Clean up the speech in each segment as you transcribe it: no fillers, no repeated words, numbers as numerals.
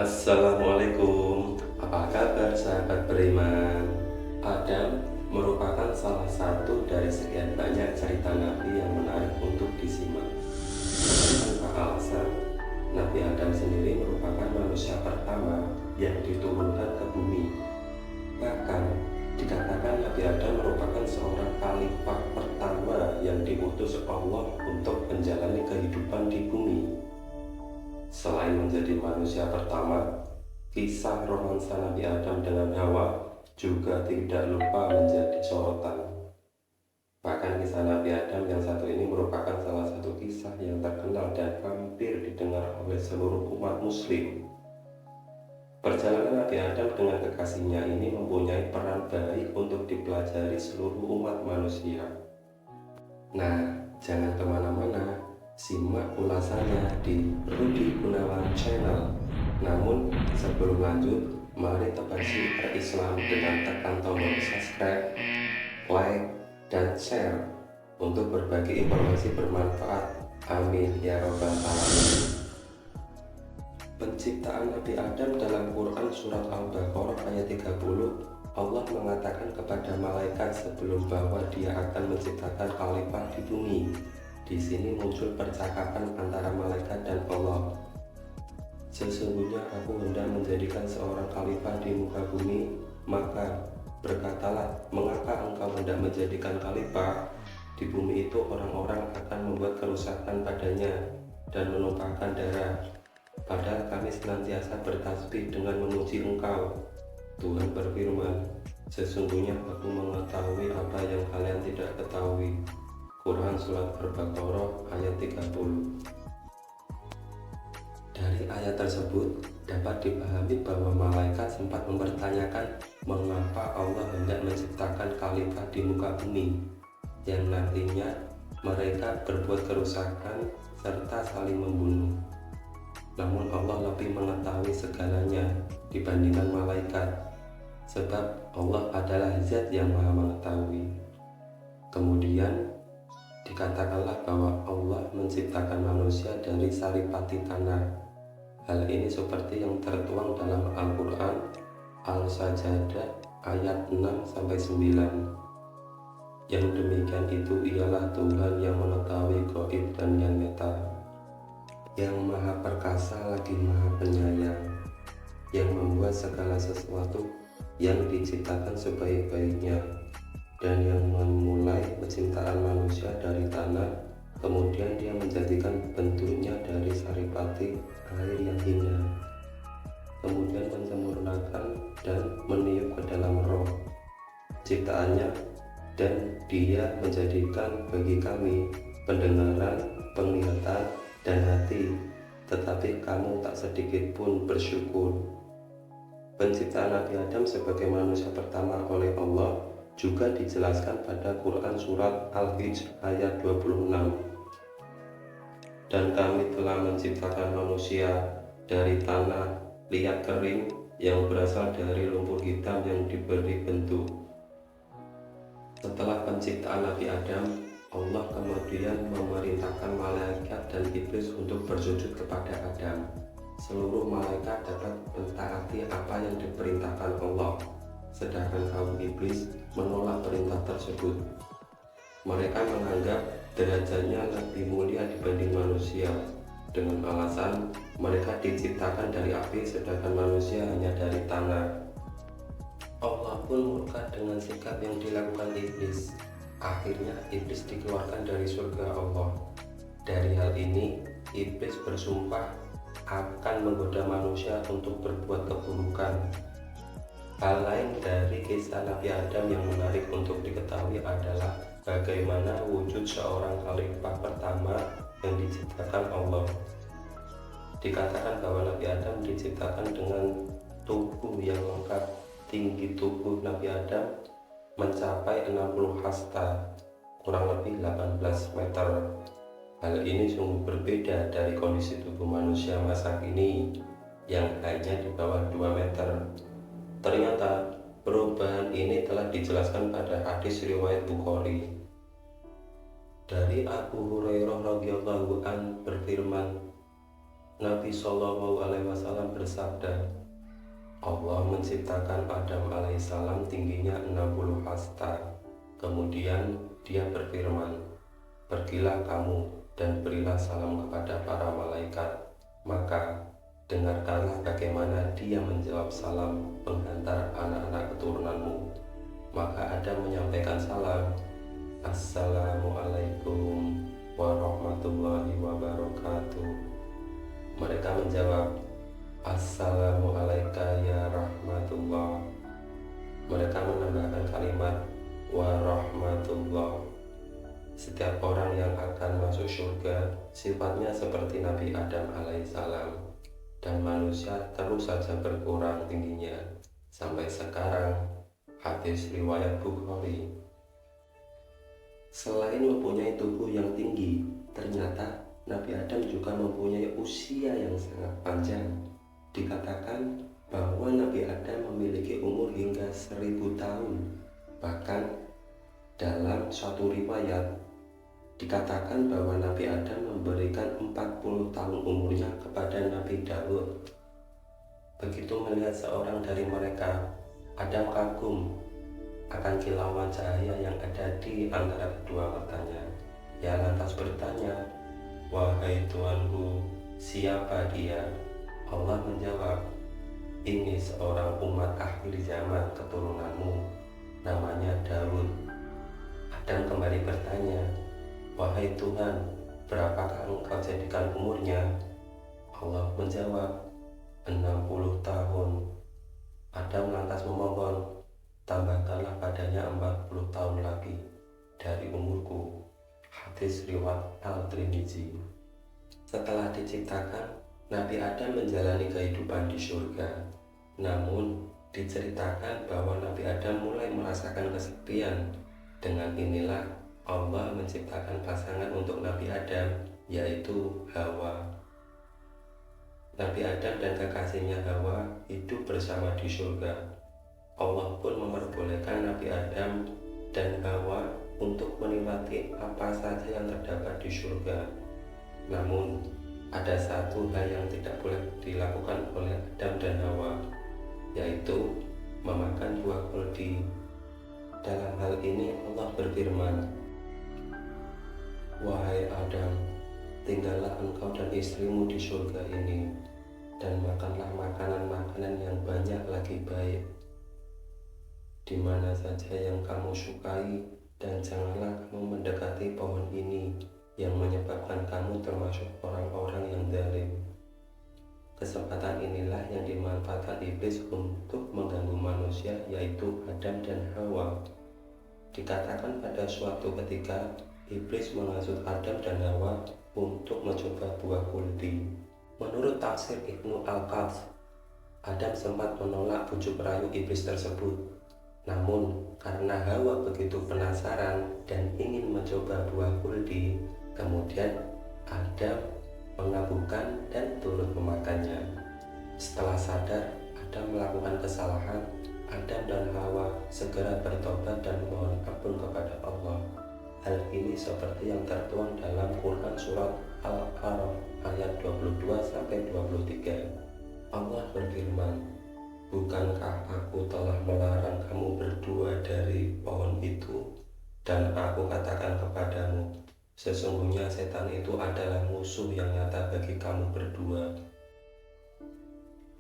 Assalamualaikum, apa kabar sahabat beriman? Adam merupakan salah satu dari sekian banyak cerita Nabi yang menarik untuk disimak. Tanpa alasan, Nabi Adam sendiri merupakan manusia pertama yang diturunkan ke bumi. Bahkan, dikatakan Nabi Adam merupakan seorang khalifah pertama yang diutus Allah untuk menjalani kehidupan di bumi. Selain menjadi manusia pertama, kisah romansa Nabi Adam dengan Hawa juga tidak lupa menjadi sorotan. Bahkan kisah Nabi Adam yang satu ini merupakan salah satu kisah yang terkenal dan hampir didengar oleh seluruh umat muslim. Perjalanan Nabi Adam dengan kekasihnya ini mempunyai peran baik untuk dipelajari seluruh umat manusia. Nah, jangan kemana-mana, simak ulasannya di Rudi Gunawan Channel. Namun sebelum lanjut, mari tebar siar Islam dengan tekan tombol subscribe, like, dan share untuk berbagi informasi bermanfaat. Amin ya robbal alamin. Penciptaan Nabi Adam dalam Quran Surat Al-Baqarah ayat 30, Allah mengatakan kepada malaikat sebelum bahwa dia akan menciptakan khalifah di bumi. Di sini muncul percakapan antara malaikat dan Allah. Sesungguhnya aku hendak menjadikan seorang khalifah di muka bumi, maka berkatalah, mengapa engkau hendak menjadikan khalifah? Di bumi itu orang-orang akan membuat kerusakan padanya dan menumpahkan darah. Padahal kami senantiasa bertasbih dengan memuji engkau. Tuhan berfirman, sesungguhnya aku mengetahui apa yang kalian tidak ketahui. Quran Surat Al-Baqarah ayat 30. Dari ayat tersebut dapat dipahami bahwa malaikat sempat mempertanyakan mengapa Allah hendak menciptakan khalifah di muka bumi, yang nantinya mereka berbuat kerusakan serta saling membunuh. Namun Allah lebih mengetahui segalanya dibandingkan malaikat, sebab Allah adalah zat yang maha mengetahui. Kemudian dikatakanlah bahwa Allah menciptakan manusia dari saripati tanah. Hal ini seperti yang tertuang dalam Al-Quran Al-Sajdah ayat 6-9. Yang demikian itu ialah Tuhan yang mengetahui gaib dan yang nyata, yang maha perkasa lagi maha penyayang, yang membuat segala sesuatu yang diciptakan sebaik-baiknya, dan yang memulai penciptaan manusia dari tanah, kemudian dia menjadikan bentuknya dari saripati air yang hina, kemudian menyempurnakan dan meniup ke dalam roh ciptaannya, dan dia menjadikan bagi kami pendengaran, penglihatan, dan hati, tetapi kamu tak sedikit pun bersyukur. Penciptaan Nabi Adam sebagai manusia pertama oleh Allah juga dijelaskan pada Quran Surat Al-Hijr ayat 26. Dan kami telah menciptakan manusia dari tanah liat kering yang berasal dari lumpur hitam yang diberi bentuk. Setelah penciptaan Nabi Adam, Allah kemudian memerintahkan malaikat dan iblis untuk bersujud kepada Adam. Seluruh malaikat dapat mentaati apa yang diperintahkan Allah, sedangkan kaum iblis menolak perintah tersebut. Mereka menganggap derajatnya lebih mulia dibanding manusia, dengan alasan mereka diciptakan dari api sedangkan manusia hanya dari tanah. Allah pun murka dengan sikap yang dilakukan iblis. Akhirnya iblis dikeluarkan dari surga Allah. Dari hal ini, iblis bersumpah akan menggoda manusia untuk berbuat keburukan. Hal lain dari kisah Nabi Adam yang menarik untuk diketahui adalah bagaimana wujud seorang khalifah pertama yang diciptakan Allah. Dikatakan bahwa Nabi Adam diciptakan dengan tubuh yang lengkap. Tinggi tubuh Nabi Adam mencapai 60 hasta, kurang lebih 18 meter. Hal ini sungguh berbeda dari kondisi tubuh manusia masa kini yang hanya di bawah 2 meter. Ternyata perubahan ini telah dijelaskan pada hadis riwayat Bukhari. Dari Abu Hurairah radhiyallahu an berfirman, Nabi Shallallahu Alaihi Wasallam bersabda, Allah menciptakan Adam alaihissalam tingginya 60 hasta. Kemudian dia berfirman, pergilah kamu dan berilah salam kepada para malaikat. Maka dengarkanlah bagaimana dia menjawab salam penghantar anak-anak keturunanmu. Maka Adam menyampaikan salam, Assalamualaikum warahmatullahi wabarakatuh. Mereka menjawab, Assalamualaikum ya rahmatullah. Mereka menambahkan kalimat warahmatullah. Setiap orang yang akan masuk surga sifatnya seperti Nabi Adam alaihissalam, dan manusia terus saja berkurang tingginya sampai sekarang. Hadis riwayat Bukhari. Selain mempunyai tubuh yang tinggi, ternyata Nabi Adam juga mempunyai usia yang sangat panjang. Dikatakan bahwa Nabi Adam memiliki umur hingga 1000 tahun. Bahkan dalam suatu riwayat dikatakan bahwa Nabi Adam memberikan 40 tahun umurnya kepada Nabi Daud. Begitu melihat seorang dari mereka, Adam kagum akan kilauan cahaya yang ada di antara kedua matanya. Ia lantas bertanya, wahai Tuanku, siapa dia? Allah menjawab, ini seorang umat akhir zaman keturunanmu, namanya Daud. Adam kembali bertanya, wahai Tuhan, berapakah engkau jadikan umurnya? Allah menjawab, 60 tahun. Adam lantas memohon, tambahkanlah padanya 40 tahun lagi dari umurku. Hadis riwayat Al-Tirmidzi. Setelah diciptakan, Nabi Adam menjalani kehidupan di surga. Namun, diceritakan bahwa Nabi Adam mulai merasakan kesepian. Dengan inilah Allah menciptakan pasangan untuk Nabi Adam, yaitu Hawa. Nabi Adam dan kekasihnya Hawa hidup bersama di surga. Allah pun memperbolehkan Nabi Adam dan Hawa untuk menikmati apa saja yang terdapat di surga. Namun, ada satu hal yang tidak boleh dilakukan oleh Adam dan Hawa, yaitu memakan buah kuldi. Dalam hal ini Allah berfirman, wahai Adam, tinggallah engkau dan istrimu di surga ini, dan makanlah makanan-makanan yang banyak lagi baik, di mana saja yang kamu sukai, dan janganlah kamu mendekati pohon ini yang menyebabkan kamu termasuk orang-orang yang zalim. Kesempatan inilah yang dimanfaatkan iblis untuk mengganggu manusia, yaitu Adam dan Hawa. Dikatakan pada suatu ketika, iblis menghasut Adam dan Hawa untuk mencoba buah kuldi. Menurut tafsir Ibnu Al-Qath, Adam sempat menolak bujuk rayu iblis tersebut. Namun, karena Hawa begitu penasaran dan ingin mencoba buah kuldi, kemudian Adam mengabulkan dan turut memakannya. Setelah sadar Adam melakukan kesalahan, Adam dan Hawa segera bertobat dan mohon ampun kepada Allah. Hal ini seperti yang tertuang dalam Quran surat Al-A'raf ayat 22-23. Allah berfirman, bukankah aku telah melarang kamu berdua dari pohon itu? Dan aku katakan kepadamu, sesungguhnya setan itu adalah musuh yang nyata bagi kamu berdua.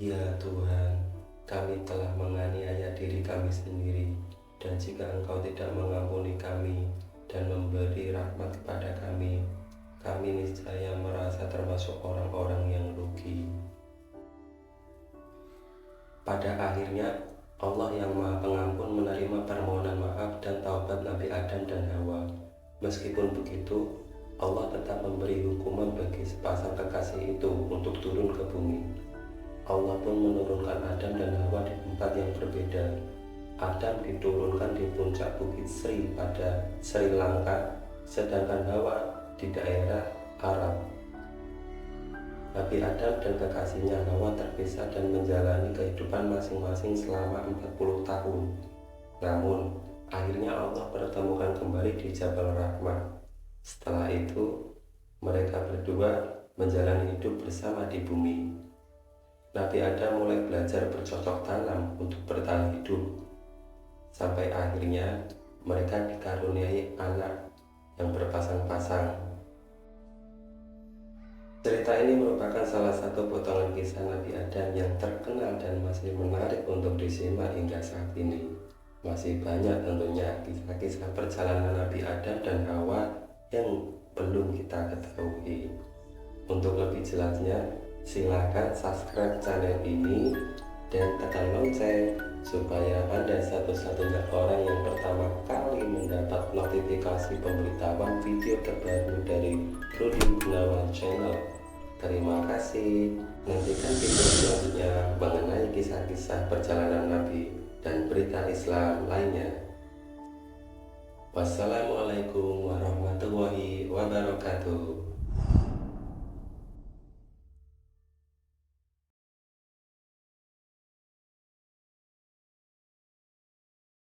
Ya Tuhan, kami telah menganiaya diri kami sendiri, dan jika Engkau tidak mengampuni kami dan memberi rahmat kepada kami niscaya merasa termasuk orang-orang yang rugi. Pada akhirnya, Allah yang Maha Pengampun menerima permohonan maaf dan taubat Nabi Adam dan Hawa. Meskipun begitu, Allah tetap memberi hukuman bagi sepasang kekasih itu untuk turun ke bumi. Allah pun menurunkan Adam dan Hawa di tempat yang berbeda. Adam diturunkan di puncak Bukit Sri pada Sri Lanka, sedangkan Hawa di daerah Arab. Nabi Adam dan kekasihnya Hawa terpisah dan menjalani kehidupan masing-masing selama 40 tahun. Namun, akhirnya Allah pertemukan kembali di Jabal Rahmah. Setelah itu, mereka berdua menjalani hidup bersama di bumi. Nabi Adam mulai belajar bercocok tanam untuk bertahan hidup, sampai akhirnya mereka dikaruniai anak yang berpasang-pasang. Cerita ini merupakan salah satu potongan kisah Nabi Adam yang terkenal dan masih menarik untuk disimak hingga saat ini. Masih banyak tentunya kisah-kisah perjalanan Nabi Adam dan Hawa yang belum kita ketahui. Untuk lebih jelasnya, silakan subscribe channel ini dan tekan lonceng supaya Anda satu-satunya orang yang pertama kali mendapat notifikasi pemberitahuan video terbaru dari Rudi Gunawan Channel. Terima kasih. Nantikan video selanjutnya mengenai kisah-kisah perjalanan Nabi dan berita Islam lainnya. Wassalamualaikum warahmatullahi wabarakatuh.